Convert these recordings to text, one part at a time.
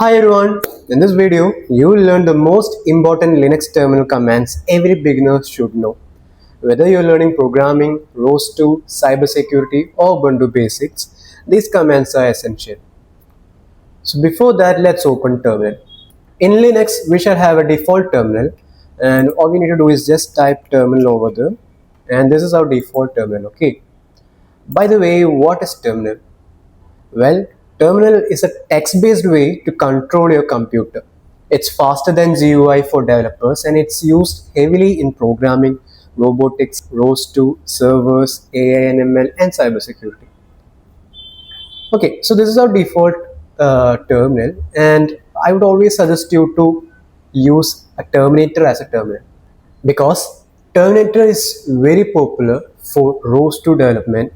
Hi everyone, in this video you will learn the most important Linux terminal commands every beginner should know. Whether you're learning programming, ROS2, cybersecurity or Ubuntu basics, these commands are essential. So before that, let's open terminal. In Linux we shall have a default terminal and all we need to do is just type terminal over there, and this is our default terminal. Okay. By the way, what is terminal? Well, terminal is a text-based way to control your computer. It's faster than GUI for developers and it's used heavily in programming, robotics, ROS2, servers, AI and ML and cybersecurity. Okay, so this is our default terminal, and I would always suggest you to use a terminator as a terminal because terminator is very popular for ROS2 development,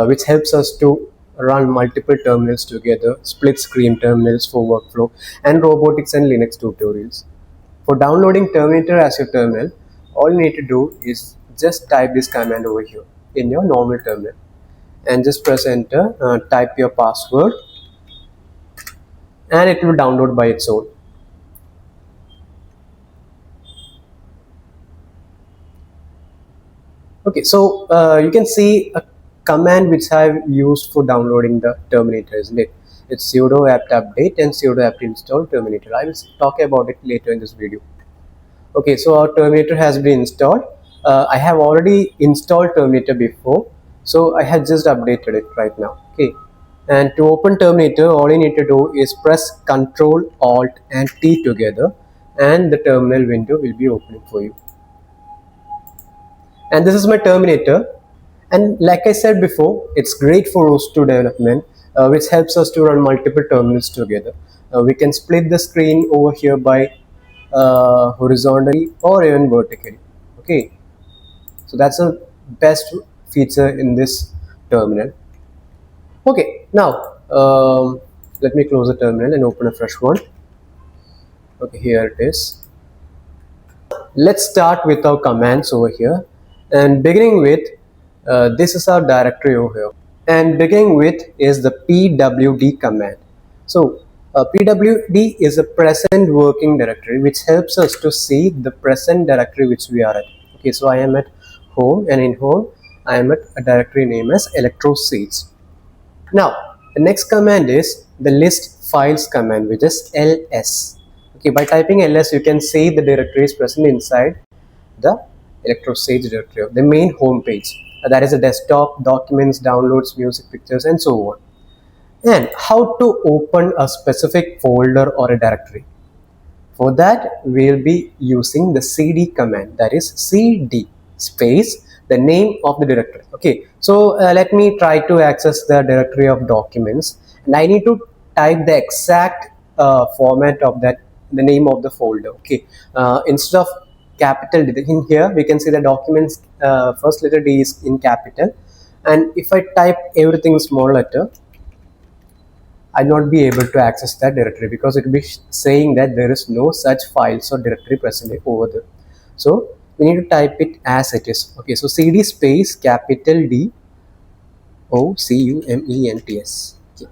which helps us to run multiple terminals together, split screen terminals for workflow, and robotics and Linux tutorials. For downloading terminator as your terminal, all you need to do is just type this command over here in your normal terminal and just press enter, type your password, and it will download by its own. Okay, so you can see a command which I've used for downloading the terminator, isn't it? It's sudo apt update and sudo apt install terminator. I will talk about it later in this video. Okay, so our terminator has been installed. I have already installed terminator before, so I have just updated it right now. Okay, and to open terminator, all you need to do is press Ctrl Alt and T together, and the terminal window will be opening for you. And this is my terminator, and like I said before, it's great for ROS2 development, which helps us to run multiple terminals together. We can split the screen over here by horizontally or even vertically. Okay, so that's the best feature in this terminal. Okay, now let me close the terminal and open a fresh one. Okay, here it is. Let's start with our commands over here, and beginning with this is our directory over here, and beginning with is the pwd command. So pwd is a present working directory which helps us to see the present directory which we are at. Okay, so I am at home, and in home I am at a directory name as electroseeds. Now the next command is the list files command, which is ls. Okay, by typing ls you can see the directory is present inside the electroseeds directory, the main home page. That is a desktop, documents, downloads, music, pictures and so on. And how to open a specific folder or a directory? For that we will be using the cd command, that is cd space the name of the directory. Okay, so let me try to access the directory of documents, and I need to type the exact format of that, the name of the folder. Okay, instead of capital D, in here we can see the documents first letter D is in capital, and if I type everything small letter, I'll not be able to access that directory because it will be saying that there is no such files or directory present over there. So we need to type it as it is. Okay, so cd space capital D documents. Okay.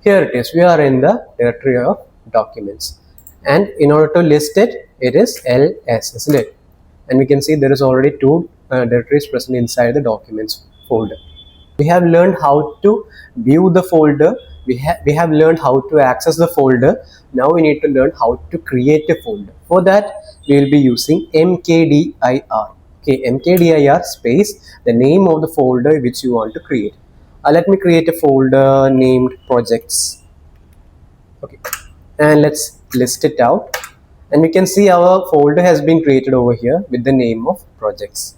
Here it is. We are in the directory of documents, and in order to list it, it is ls, isn't it? And we can see there is already two directories present inside the documents folder. We have learned how to view the folder. We have learned how to access the folder. Now we need to learn how to create a folder. For that we will be using mkdir. Okay, mkdir space the name of the folder which you want to create. Let me create a folder named projects. Okay, and let's list it out, and we can see our folder has been created over here with the name of projects.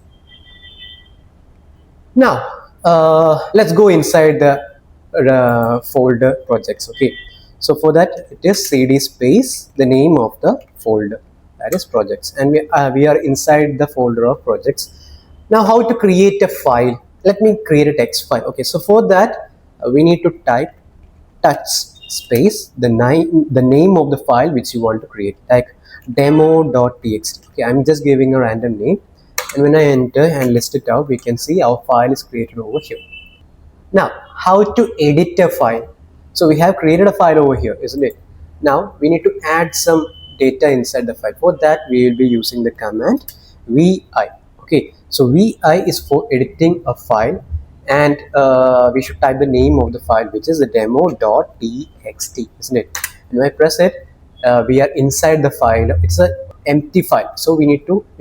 Now let's go inside the folder projects. Okay, so for that it is cd space the name of the folder, that is projects, and we are inside the folder of projects. Now how to create a file? Let me create a text file. Okay, so for that we need to type touch space the name of the file which you want to create, like demo.txt. Okay, I'm just giving a random name, and when I enter and list it out, we can see our file is created over here. Now how to edit a file? So we have created a file over here, isn't it? Now we need to add some data inside the file. For that we will be using the command vi. Okay, so vi is for editing a file, and we should type the name of the file, which is the demo.txt, isn't it? And when I press it, we are inside the file. It's a empty file, so we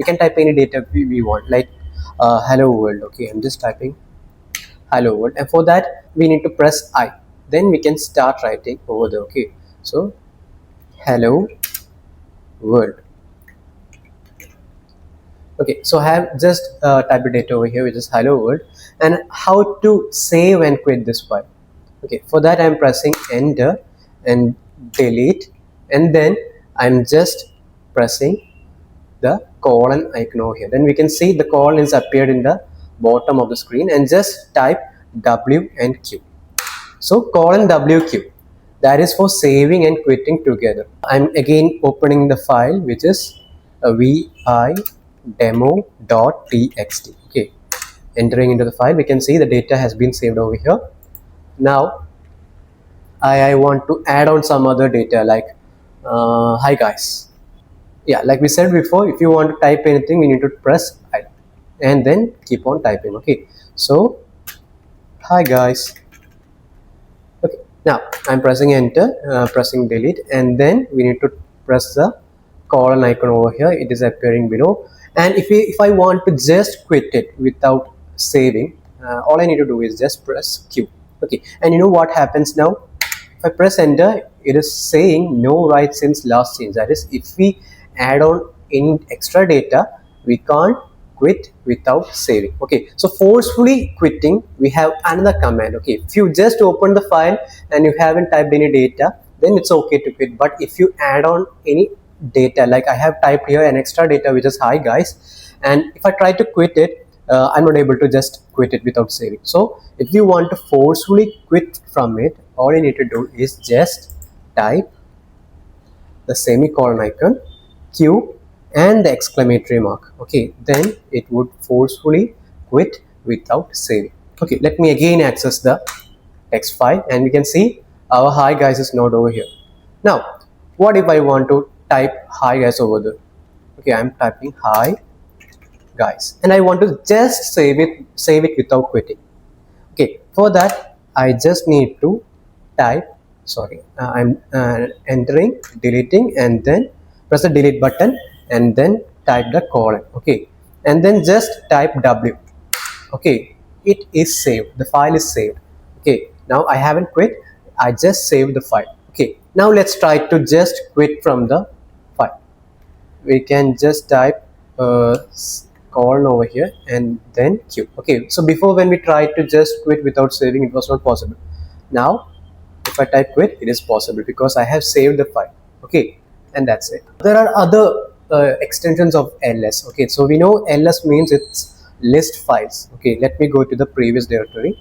can type any data we want, like hello world. Okay, I'm just typing hello world, and for that we need to press I. Then we can start writing over there. Okay, so hello world. Okay, so I have just typed the data over here, which is hello world, and how to save and quit this file. Okay, for that I'm pressing enter and delete, and then I'm just pressing the colon icon over here. Then we can see the colon is appeared in the bottom of the screen, and just type W and Q. So colon WQ, that is for saving and quitting together. I'm again opening the file, which is vi demo.txt. Okay, entering into the file, we can see the data has been saved over here. Now I want to add on some other data, like hi guys. Yeah, like we said before, if you want to type anything, you need to press I and then keep on typing. Okay, so hi guys. Okay, now I'm pressing enter, pressing delete, and then we need to press the colon icon over here. It is appearing below. And if I want to just quit it without saving, all I need to do is just press Q. Okay, and you know what happens now? If I press enter, it is saying no write since last change. That is, if we add on any extra data, we can't quit without saving. Okay, so forcefully quitting, we have another command. Okay, if you just open the file and you haven't typed any data, then it's okay to quit. But if you add on any data, like I have typed here an extra data, which is hi guys, and if I try to quit it, I'm not able to just quit it without saving. So if you want to forcefully quit from it, all you need to do is just type the semicolon icon, Q, and the exclamatory mark. Okay, then it would forcefully quit without saving. Okay, let me again access the text file, and we can see our hi guys is not over here. Now what if I want to type hi guys over there? Okay, I'm typing hi guys, and I want to just save it without quitting. Okay, for that I just need to type, I'm entering, deleting, and then press the delete button, and then type the colon. Okay, and then just type W. Okay, it is saved, the file is saved. Okay, now I haven't quit, I just saved the file. Okay, now let's try to just quit from the file. We can just type colon over here and then Q. Okay, so before, when we tried to just quit without saving, it was not possible. Now if I type quit, it is possible because I have saved the file. Okay, and that's it. There are other extensions of ls. Okay, so we know ls means it's list files. Okay, let me go to the previous directory.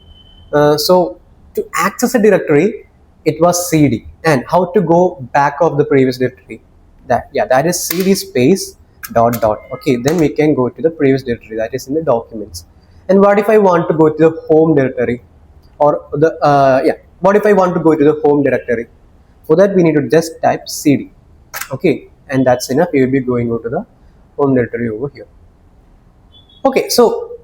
So to access a directory, it was cd, and how to go back of the previous directory, that is cd space dot dot. Okay, then we can go to the previous directory, that is in the documents. And what if I want to go to the home directory, or the what if I want to go to the home directory? For that we need to just type cd. Okay, and that's enough. We will be going over to the home directory over here. Okay, so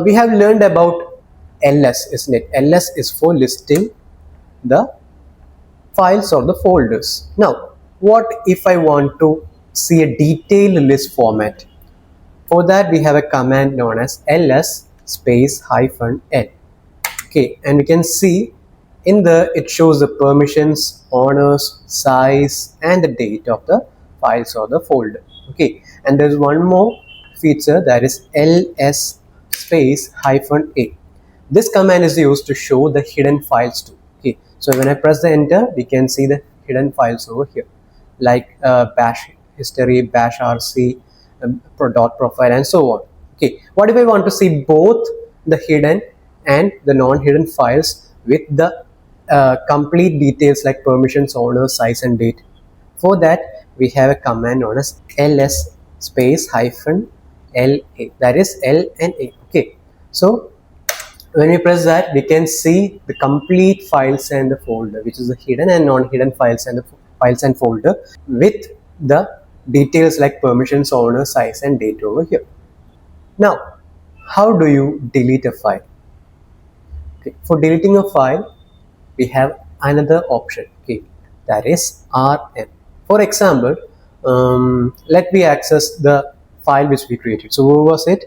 we have learned about ls, isn't it? Ls is for listing the files or the folders. Now what if I want to see a detailed list format? For that we have a command known as ls space -l. Okay, and we can see in the, it shows the permissions, owners, size, and the date of the files or the folder. Okay, and there's one more feature, that is ls space -a. This command is used to show the hidden files too. Okay, so when I press the enter, we can see the hidden files over here, like bash history, bash rc, dot profile, and so on. Okay, what if I want to see both the hidden and the non-hidden files with the complete details like permissions, owner, size, and date? For that we have a command known as ls space -la, that is l and a. Okay, so When we press that, we can see the complete files and the folder, which is the hidden and non-hidden files and the files and folder with the details like permissions, owner, size and date over here. Now, how do you delete a file? Okay. For deleting a file, we have another option. Okay, that is RM. For example, let me access the file which we created. So, where was it?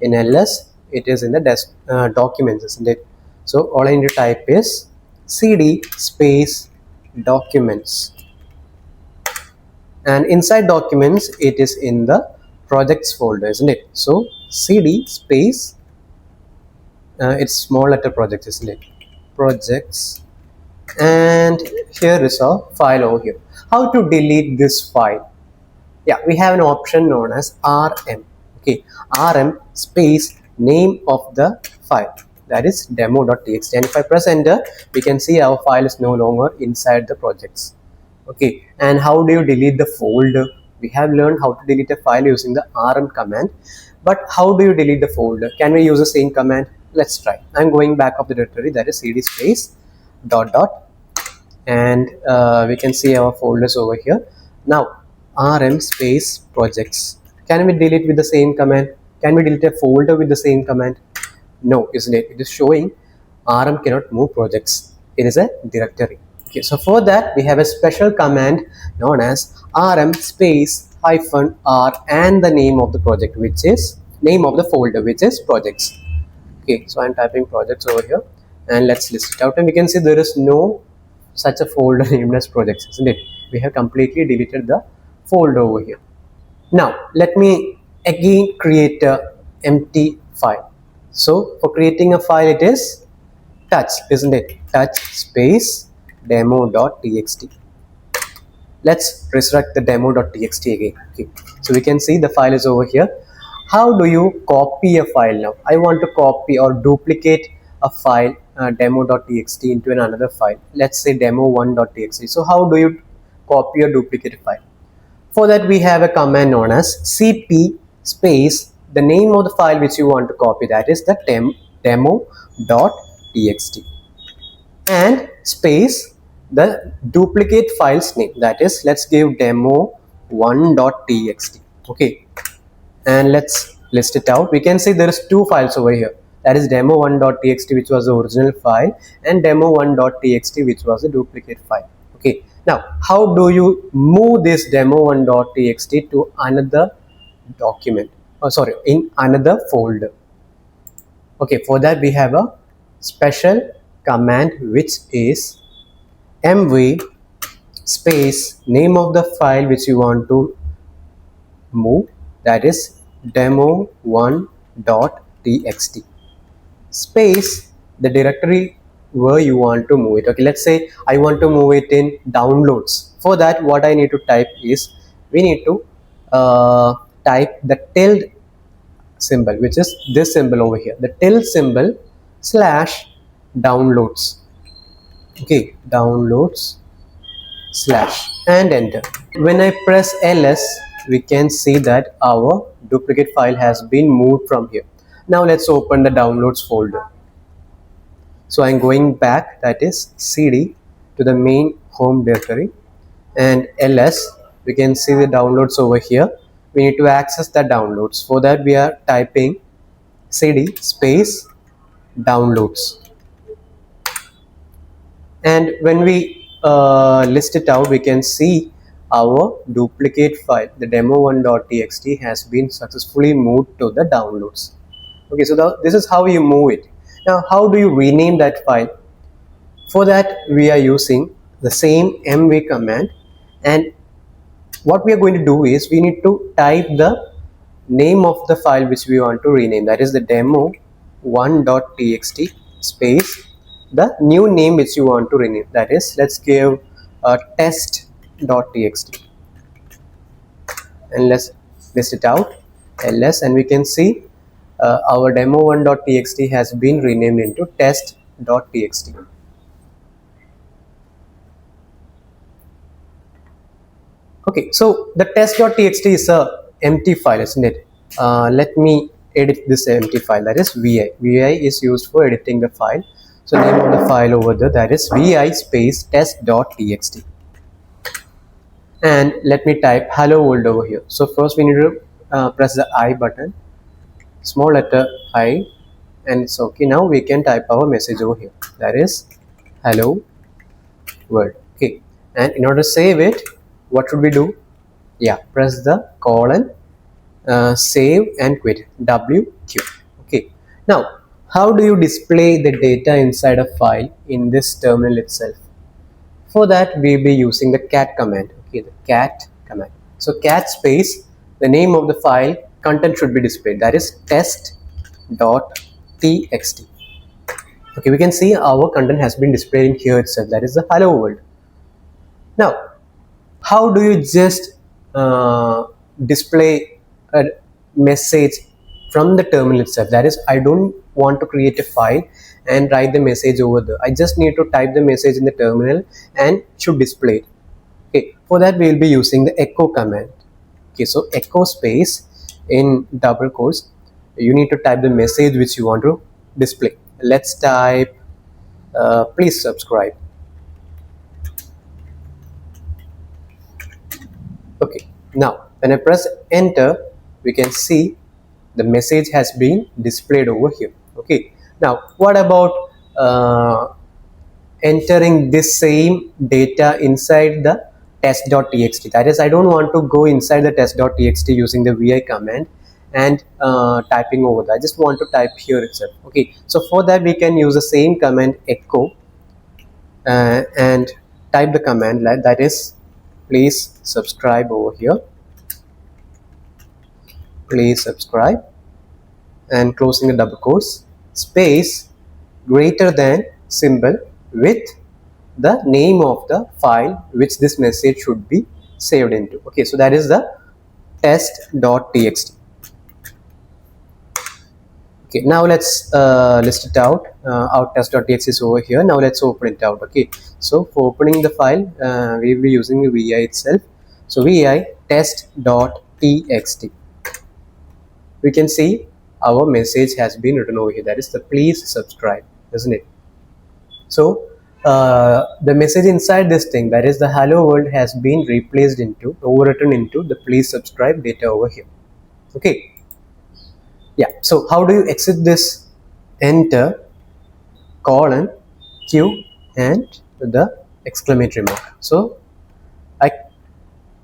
In ls, it is in the documents, isn't it? So all I need to type is cd space documents, and inside documents it is in the projects folder, isn't it? So cd space it's small letter projects, isn't it? Projects, and here is a file over here. How to delete this file? Yeah, we have an option known as rm. Okay, rm space name of the file, that is demo.txt, and if I press enter, we can see our file is no longer inside the projects. Okay, and how do you delete the folder? We have learned how to delete a file using the rm command, but how do you delete the folder? Can we use the same command? Let's try. I'm going back of the directory, that is cd space dot dot, and we can see our folders over here. Now rm space projects, can we delete with the same command? Can we delete a folder with the same command? No, isn't it? It is showing rm cannot move projects, it is a directory. Okay, so for that we have a special command known as rm space hyphen r and the name of the project, which is name of the folder, which is projects. Okay, so I'm typing projects over here, and let's list it out, and we can see there is no such a folder named as projects, isn't it? We have completely deleted the folder over here. Now let me again create a empty file. So for creating a file, it is touch, isn't it? Touch space demo.txt. Let's resurrect the demo.txt again. Okay, so we can see the file is over here. How do you copy a file now? I want to copy or duplicate a file demo.txt into another file. Let's say demo1.txt. So how do you copy or duplicate a file? For that we have a command known as cp space the name of the file which you want to copy, that is the demo.txt, and space the duplicate file's name, that is let's give demo1.txt. okay, and let's list it out. We can see there is two files over here, that is demo1.txt, which was the original file, and demo1.txt, which was the duplicate file. Okay, now how do you move this demo1.txt to another document, in another folder? Okay, for that we have a special command which is mv space name of the file which you want to move, that is demo1.txt, space the directory where you want to move it. Okay, let's say I want to move it in downloads. For that what I need to type is, we need to type the tilde symbol, which is this symbol over here, the tilde symbol slash downloads. Okay, downloads slash, and enter. When I press ls, we can see that our duplicate file has been moved from here. Now let's open the downloads folder. So I'm going back, that is cd to the main home directory, and ls, we can see the downloads over here. We need to access the downloads. For that we are typing cd space downloads, and when we list it out, we can see our duplicate file, the demo1.txt, has been successfully moved to the downloads. Okay, so this is how you move it. Now how do you rename that file? For that we are using the same mv command, and what we are going to do is we need to type the name of the file which we want to rename, that is the demo1.txt space the new name which you want to rename, that is let's give test.txt, and let's list it out ls, and we can see our demo1.txt has been renamed into test.txt. Okay, so the test.txt is a empty file, isn't it? Let me edit this empty file, that is vi. Vi is used for editing the file. So name of the file over there, that is vi space test.txt. And let me type hello world over here. So first we need to press the I button, small letter I, and it's okay. Now we can type our message over here, that is hello world. Okay, and in order to save it, what should we do? Yeah, press the colon, save and quit, WQ. Okay, now how do you display the data inside a file in this terminal itself? For that we'll be using the cat command. Okay, the cat command. So cat space, the name of the file, content should be displayed, that is test.txt. Okay, we can see our content has been displayed in here itself, that is the hello world. Now how do you just display a message from the terminal itself? That is, I don't want to create a file and write the message over there. I just need to type the message in the terminal and should display it. Okay, for that we will be using the echo command. Okay, so echo space in double quotes, you need to type the message which you want to display. Let's type please subscribe. Okay, now when I press enter, we can see the message has been displayed over here. Okay, now what about entering this same data inside the test.txt? That is, I don't want to go inside the test.txt using the vi command and typing over there. I just want to type here itself. Okay, so for that we can use the same command echo and type the command, that is please subscribe over here, please subscribe, and closing the double quotes, space greater than symbol with the name of the file which this message should be saved into. Okay, so that is the test.txt. Okay, now let's list it out. Our test.txt is over here. Now let's open it out. Okay, so for opening the file, we will be using the vi itself. So vi test.txt. We can see our message has been written over here. That is the please subscribe, isn't it? So the message inside this thing, that is the hello world, has been replaced into, overwritten into the please subscribe data over here. Okay. Yeah, so how do you exit this? Enter, colon, Q and the exclamatory mark. So I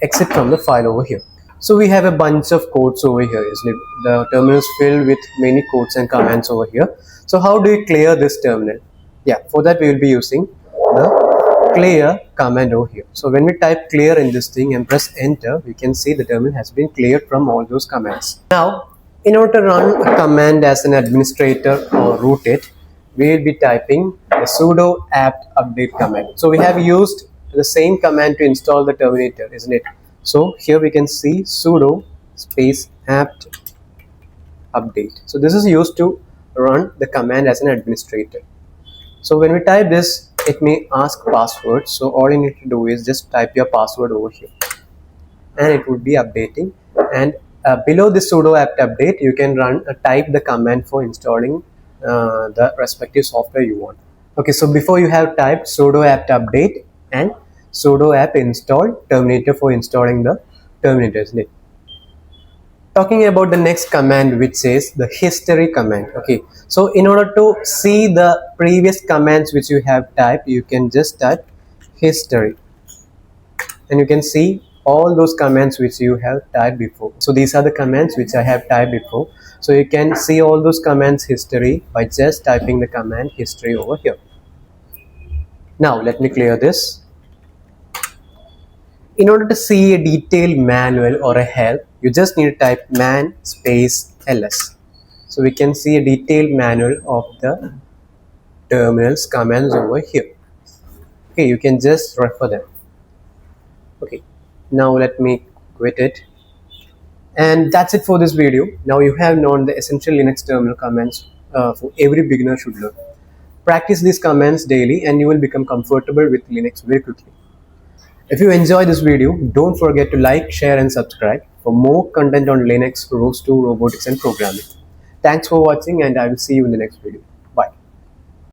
exit from the file over here. So we have a bunch of codes over here, isn't it? The terminal is filled with many codes and commands over here. So how do you clear this terminal? Yeah, for that we will be using the clear command over here. So when we type clear in this thing and press enter, we can see the terminal has been cleared from all those commands. Now in order to run a command as an administrator or root it, we will be typing the sudo apt update command. So we have used the same command to install the Terminator, isn't it? So here we can see sudo space apt update. So this is used to run the command as an administrator. So when we type this, it may ask password. So all you need to do is just type your password over here and it would be updating. And below the sudo apt update, you can type the command for installing the respective software you want. Okay, so before you have typed sudo apt update and sudo apt install Terminator for installing the Terminator, isn't it? Talking about the next command, which is the history command. Okay, so in order to see the previous commands which you have typed, you can just type history and you can see all those commands which you have typed before. So these are the commands which I have typed before. So you can see all those commands history by just typing the command history over here. Now let me clear this. In order to see a detailed manual or a help, you just need to type man space ls. So we can see a detailed manual of the terminals commands over here. Okay, you can just refer them. Okay, now let me quit it. And that's it for this video. Now you have known the essential Linux terminal commands for every beginner should learn. Practice these commands daily and you will become comfortable with Linux very quickly. If you enjoy this video, don't forget to like, share and subscribe for more content on Linux, ROS2, robotics and programming. Thanks for watching, and I will see you in the next video.